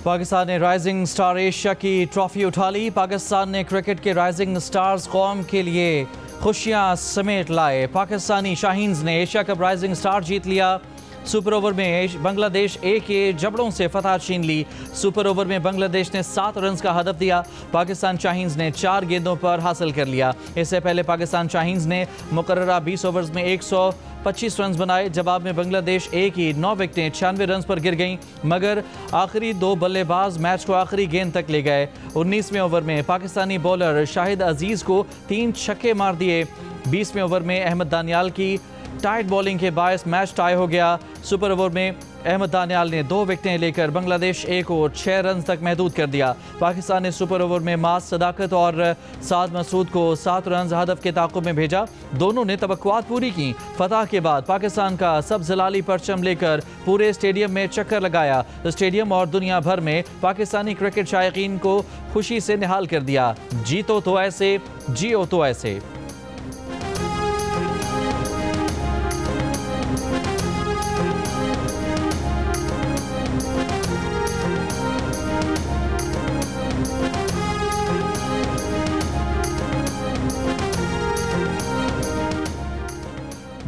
पाकिस्तान ने rising star Asia की trophy उठा ली। पाकिस्तान ने क्रिकेट के राइजिंग स्टार्स कौम के लिए खुशियां समेट लाए। पाकिस्तानी शाहीन्स ने एशिया कप राइजिंग स्टार जीत लिया। सुपर ओवर में बांग्लादेश ए के जबड़ों से फतह छीन ली। सुपर ओवर में बांग्लादेश ने 7 रन का हदफ दिया। पाकिस्तान शाहीन्स ने 4 गेंदों पर हासिल कर लिया। इससे पहले पाकिस्तान शाहीन्स ने मुकर्ररा 20 ओवर्स में 125 रन बनाए। जवाब में बांग्लादेश ए की 9 विकेटें 96 रन पर गिर गईं, मगर आखिरी 2 बल्लेबाज मैच को आखिरी गेंद तक ले गए। 19वें ओवर में पाकिस्तानी बॉलर शाहिद अजीज को 3 छक्के मार दिए। 20वें ओवर में अहमद दानियाल की टाइट बॉलिंग के बायस मैच टाई हो गया। सुपर ओवर में अहमद दानियाल ने 2 विकेटें लेकर बांग्लादेश ए को 6 रन तक महदूद कर दिया। पाकिस्तान ने सुपर ओवर में मास सदाकत और साद मसूद को 7 रन हदफ के ताक़ुब में भेजा। दोनों ने तवक्कुआत पूरी की। फतह के बाद पाकिस्तान का सब जलाली परचम लेकर पूरे स्टेडियम में चक्कर लगाया। स्टेडियम और दुनिया भर में पाकिस्तानी क्रिकेट शायकीन को खुशी से निहाल कर दिया। जीतो तो ऐसे, जियो तो ऐसे।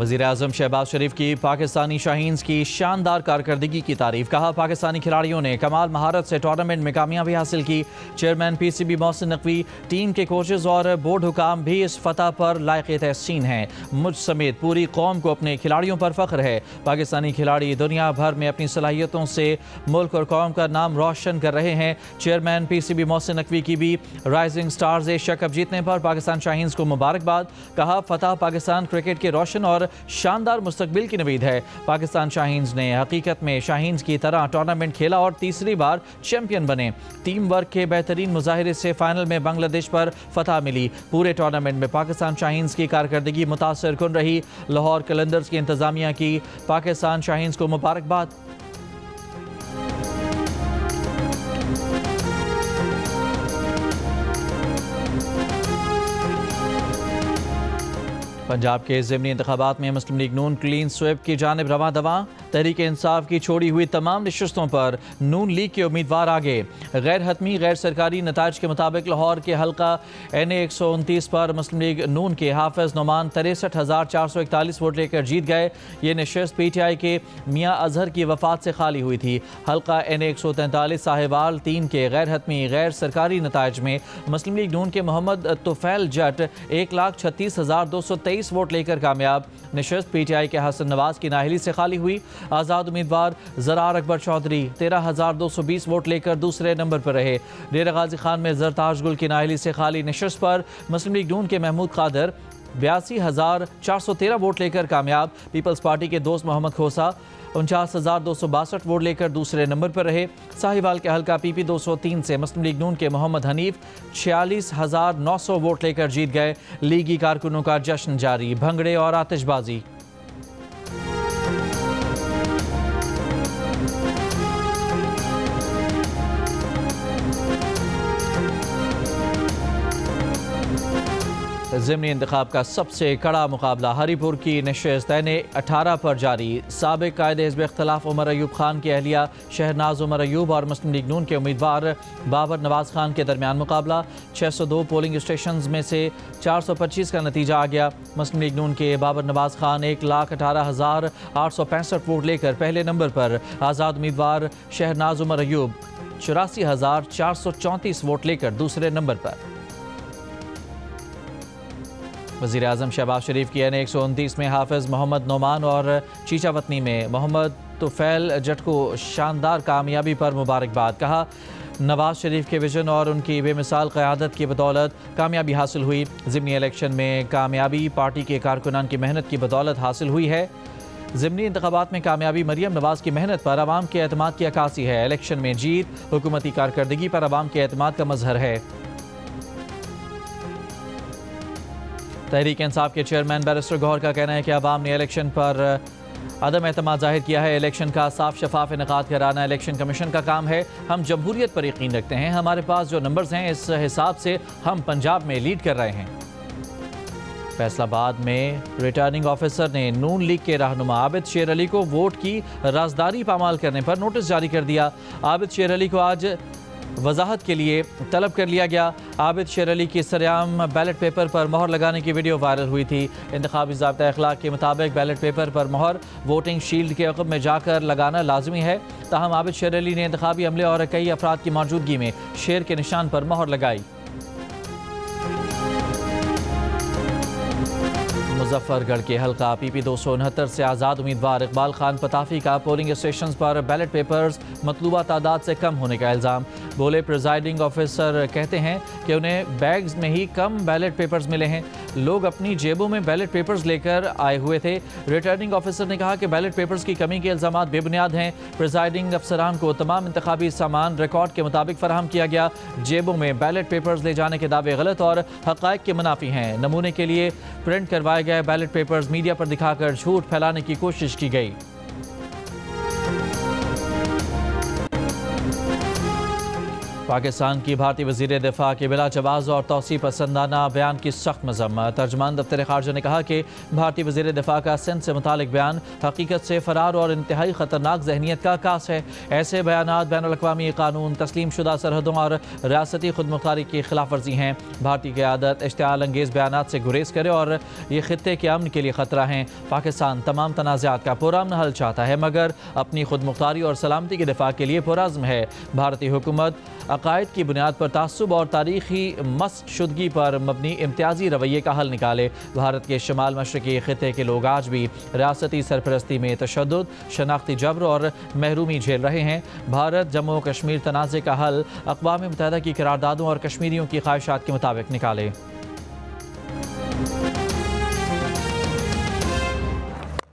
वज़ीर-ए-आज़म शहबाज शरीफ की पाकिस्तानी शाहीन्स की शानदार कारकर्दगी की तारीफ। कहा, पाकिस्तानी खिलाड़ियों ने कमाल महारत से टूर्नामेंट में कामयाबी हासिल की। Chairman PCB Mohsin Naqvi, team के कोचेज़ और बोर्ड हुकाम भी इस फतह पर लायक तहसीन हैं। मुझ समेत पूरी कौम को अपने खिलाड़ियों पर फ़ख्र है। पाकिस्तानी खिलाड़ी दुनिया भर में अपनी सलाहियतों से मुल्क और कौम का नाम रोशन कर रहे हैं। चेयरमैन PCB मोहसिन नकवी की भी राइजिंग स्टार्स एशिया कप जीतने पर पाकिस्तान शाहीन्स को मुबारकबाद। कहा, फतह पाकिस्तान क्रिकेट के रोशन और शानदार मुस्तकबिल की नवीद है। पाकिस्तान शाहीन्स ने हकीकत में शाहीन्स की तरह टूर्नामेंट खेला और तीसरी बार चैंपियन बने। टीम वर्क के बेहतरीन मुजाहिरे से फाइनल में बांग्लादेश पर फतह मिली। पूरे टूर्नामेंट में पाकिस्तान शाहीन्स की कारकर्दगी मुतासर कुन रही। लाहौर कलंदर्स की इंतजामिया की पाकिस्तान शाहीन्स को मुबारकबाद। पंजाब के ज़िमनी इंतखाबात में मुस्लिम लीग नून क्लीन स्वीप की जानिब रवां दवा। तहरीक इंसाफ की छोड़ी हुई तमाम नशिस्तों पर नून लीग के उम्मीदवार आगे। गैर हतमी गैर सरकारी नताज के मुताबिक लाहौर के हल्का NA 129 पर मुस्लिम लीग नून के हाफिज नुमान 63,441 वोट लेकर जीत गए। ये नशिस्त PTI के मियाँ अजहर की वफात से खाली हुई थी। हल्का NA 143 साहिवाल 3 के गैर हतमी गैर सरकारी नताज में मुस्लिम लीग नून के मोहम्मद तुफैल जट 1,36,223 वोट लेकर कामयाब। नशिस्त PTI के हसन नवाज की नाहली से खाली हुई। आज़ाद उम्मीदवार ज़रार अकबर चौधरी 13,220 वोट लेकर दूसरे नंबर पर रहे। डेरा गाजी खान में ज़रताज गुल की नाहली से खाली नशिस्त पर मुस्लिम लीग नून के महमूद कादर 82,413 वोट लेकर कामयाब। पीपल्स पार्टी के दोस्त मोहम्मद खोसा 49,262 वोट लेकर दूसरे नंबर पर रहे। साहिवाल के हल्का PP 203 से मुस्लिम लीग नून के मोहम्मद हनीफ 46,900 वोट लेकर जीत गए। लीगी कारकुनों का जश्न जारी, भंगड़े और आतिशबाजी। ज़िमनी इंतखाब का सबसे कड़ा मुकाबला हरीपुर की नशिस्त NA 18 पर जारी। साबिक कायदे हिज़्ब इख्तिलाफ उमर अयूब खान की अहलिया शहनाज उमर अयूब और मुस्लिम लीग नून के उम्मीदवार बाबर नवाज खान के दरमियान मुकाबला। 602 पोलिंग स्टेशन में से 425 का नतीजा आ गया। मुस्लिम लीग नून के बाबर नवाज खान 1,18,865 वोट लेकर पहले नंबर पर। आज़ाद उम्मीदवार शहनाज उमर अयूब 84,434 वोट लेकर दूसरे नंबर पर। वज़ीर-ए-आज़म शहबाज शरीफ की NA 129 में हाफिज मोहम्मद नोमान और चीचा वतनी में मोहम्मद तुफैल जट को शानदार कामयाबी पर मुबारकबाद। कहा, नवाज शरीफ के विजन और उनकी बेमिसाल क़यादत की बदौलत कामयाबी हासिल हुई। ज़िमनी इलेक्शन में कामयाबी पार्टी के कारकुनान की मेहनत की बदौलत हासिल हुई है। ज़िमनी इंतखाबात में कामयाबी मरियम नवाज की मेहनत पर अवाम के एतमाद की अक्कासी है। इलेक्शन में जीत हुकूमती कारकर्दगी पर अवाम के एतमाद का मजहर है। तहरीक इंसाफ के चेयरमैन बैरिस्टर गौहर का कहना है कि अवाम ने इलेक्शन पर अदम एतमाद जाहिर किया है। इलेक्शन का साफ शफाफ इनेकाद कराना इलेक्शन कमीशन का काम है। हम जमहूरियत पर यकीन रखते हैं। हमारे पास जो नंबर्स हैं इस हिसाब से हम पंजाब में लीड कर रहे हैं। फैसलाबाद में रिटर्निंग ऑफिसर ने नून लीग के रहनुमा आबिद शेर अली को वोट की राजदारी पामाल करने पर नोटिस जारी कर दिया। आबिद शेर अली को आज वजाहत के लिए तलब कर लिया गया। आबिद शेर अली की सरेआम बैलेट पेपर पर मोहर लगाने की वीडियो वायरल हुई थी। इंतखाबी ज़ाब्ता अखलाक के मुताबिक बैलेट पेपर पर मोहर वोटिंग शील्ड के अक़ब में जाकर लगाना लाजमी है। ताहम आबिद शेर अली ने इंतखाबी अमले और कई अफराद की मौजूदगी में शेर के निशान पर मोहर लगाई। मुजफ्फरगढ़ के हल्का PP 269 से आज़ाद उम्मीदवार इकबाल खान पताफी का पोलिंग स्टेशन पर बैलेट पेपर्स मतलूबा तादाद से कम होने का इल्ज़ाम। बोले प्रिजाइडिंग ऑफिसर कहते हैं कि उन्हें बैग्स में ही कम बैलेट पेपर्स मिले हैं। लोग अपनी जेबों में बैलेट पेपर्स लेकर आए हुए थे। रिटर्निंग ऑफिसर ने कहा कि बैलेट पेपर्स की कमी के इल्ज़ामात बेबुनियाद हैं। प्रिजाइडिंग अफसरान को तमाम इंतखाबी सामान रिकॉर्ड के मुताबिक फराहम किया गया। जेबों में बैलेट पेपर्स ले जाने के दावे गलत और हक़ाइक़ के मुनाफी हैं। नमूने के लिए प्रिंट करवाए गए बैलेट पेपर्स मीडिया पर दिखाकर झूठ फैलाने की कोशिश की गई। पाकिस्तान की भारतीय वज़ीर दिफा के बिला जवाज़ और तौसी पसंदाना बयान की सख्त मज़म्मत। तर्जुमान दफ्तर ख़ारजा ने कहा कि भारतीय वज़ीर दिफा का सिंध से मुतालिक बयान हकीकत से फ़रार और इंतहाई ख़तरनाक जहनीत का अक्कास है। ऐसे बयानात बैनुल-अक़वामी कानून, तस्लीम शुदा सरहदों और रियासती खुदमुख्तारी की खिलाफ वर्जी हैं। भारतीय क़यादत इश्तिआल अंगेज़ बयानात से गुरेज करे और ये खित्ते के अमन के लिए ख़तरा हैं। पाकिस्तान तमाम तनाज़ात का पुरअमन हल चाहता है मगर अपनी खुदमुख्तारी और सलामती के दिफा के लिए पुरअज़्म है। भारतीय हुकूमत अकायद की बुनियाद पर तासुब और तारीखी मस्तशुदगी पर मबनी इम्तियाजी रवैये का हल निकाले। भारत के शमाल मशरक़ी ख़ित्ते के लोग आज भी रियासती सरपरस्ती में तशद्दुद, शनाख्ती जबर और महरूमी झेल रहे हैं। भारत जम्मू कश्मीर तनाज़े का हल अक़वाम मुत्तहिदा की करारदादों और कश्मीरियों की ख्वाहिशात के मुताबिक निकाले।